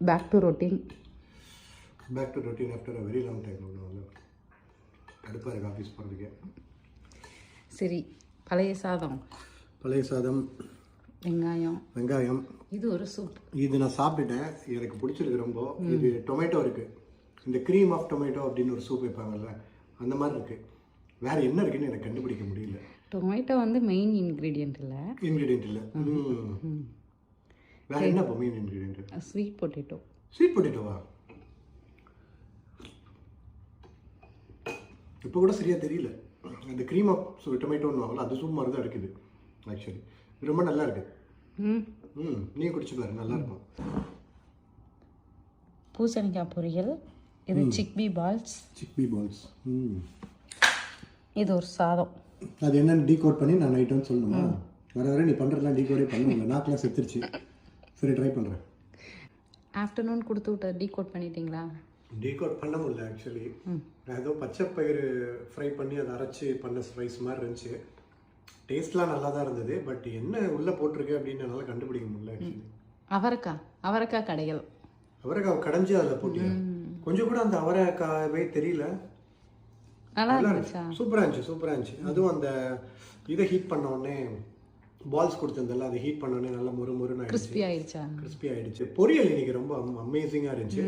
Back to routine after a very long time. வந்து கடுப்பாக இருக்குது ஆஃபீஸ் போகிறதுக்கே. சரி, பழைய சாதம், வெங்காயம், இது ஒரு சூப். இது நான் சாப்பிட்டுட்டேன், எனக்கு பிடிச்சிருக்கு ரொம்ப. இது டொமேட்டோ இருக்குது, இந்த க்ரீம் ஆஃப் டொமேட்டோ அப்படின்னு ஒரு சூப் வைப்பாங்கல்ல, அந்த மாதிரி இருக்குது. வேறு என்ன இருக்குன்னு எனக்கு கண்டுபிடிக்க முடியல. டொமேட்டோ வந்து மெயின் இன்க்ரீடியன்ட் இல்லை. வேறு என்ன இப்போ மெயின் இன்க்ரீடியன்ட்? ஸ்வீட் பொட்டேட்டோவா? இப்போ கூட சரியாக தெரியல. அந்த க்ரீம் ஆஃப் டொமேட்டோன்னு வாங்கலாம், அது சூப் மாதிரி தான் இருக்குது ஆக்சுவலி. ரொம்ப நல்லா இருக்குது. நீங்கள் குடிச்சு பாரு, நல்லா இருக்கும். பூசணிக்காய் பொரியல், இது சிக்பி பால்ஸ். இது ஒரு சாதம். அது என்னன்னு டீகோட் பண்ணி நான் நைட் வந்து சொல்லணுமா? வர நீ பண்ணுறதுலாம் டீகோடே பண்ணுங்க, நாக்கெலாம் செத்துருச்சு. சரி, ட்ரை பண்ணுறேன். ஆஃப்டர்நூன் கொடுத்து விட்ட டீகோட் பண்ணிட்டீங்களா? டீகோட் பண்ண முடியல ஆக்சுவலி. ஏதோ பச்சை பயிறு ஃப்ரை பண்ணி அதை அரைச்சி பண்ண ரைஸ் மாதிரி இருந்துச்சு. டேஸ்ட்லாம் நல்லா தான் இருந்தது, பட் என்ன உள்ளே போட்டிருக்கு அப்படின்னு என்னால் கண்டுபிடிக்க முடியல ஆக்சுவலி. அவரைக்காய் கடைகள். அவரைக்காய் கடைஞ்சி அதில் போட்டு கொஞ்சம் கூட அந்த அவரைக்காவே தெரியல. நல்லா இருந்துச்சா? சூப்பராக இருந்துச்சு. அதுவும் அந்த இதை ஹீட் பண்ண உடனே பால்ஸ் கொடுத்துருந்தல, அதை ஹீட் பண்ண உடனே நல்லா முறுமுறுன்னு கிறிஸ்பி ஆயிடுச்சு. பொரியல் இன்னைக்கு ரொம்ப அமேசிங்காக இருந்துச்சு.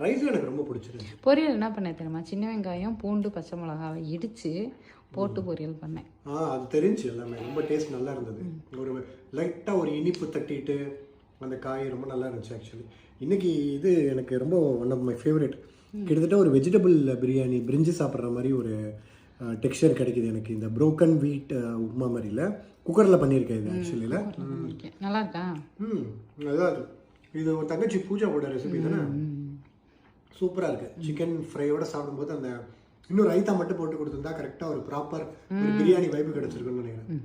ரைஸும் எனக்கு ரொம்ப பிடிச்சிருந்துச்சு. பொரியல் என்ன பண்ணேன் தெரியுமா? சின்ன வெங்காயம், பூண்டு, பச்சை மிளகாவை இடித்து போட்டு பொரியல் பண்ணேன். அது தெரிஞ்சு எல்லாமே ரொம்ப டேஸ்ட் நல்லா இருந்தது. ஒரு லைட்டாக ஒரு இனிப்பு தட்டிட்டு அந்த காய் ரொம்ப நல்லா இருந்துச்சு ஆக்சுவலி. இன்னைக்கு இது எனக்கு ரொம்ப ஒன் ஆஃப் மை ஃபேவரட். கிட்டத்தட்ட ஒரு வெஜிடபிள் பிரியாணி பிரிஞ்சு சாப்பிட்ற மாதிரி ஒரு டெக்ஸ்சர் கிடைக்குது எனக்கு. இந்த ப்ரோக்கன் வீட் உப்புமா மாதிரி இல்லை, குக்கரில் பண்ணியிருக்கேன் இது ஆக்சுவலியில். நல்லா இருக்கா? நல்லா இருக்கு. இது ஒரு தங்கச்சி பூஜாவோட ரெசிபி தானே, சூப்பராக இருக்குது. சிக்கன் ஃப்ரையோடு சாப்பிடும்போது அந்த இன்னொரு ரைத்தா மட்டும் போட்டு கொடுத்துருந்தா கரெக்டாக ஒரு ப்ராப்பர் பிரியாணி வைப்பு கிடச்சிருக்குன்னு நினைக்கிறேன்.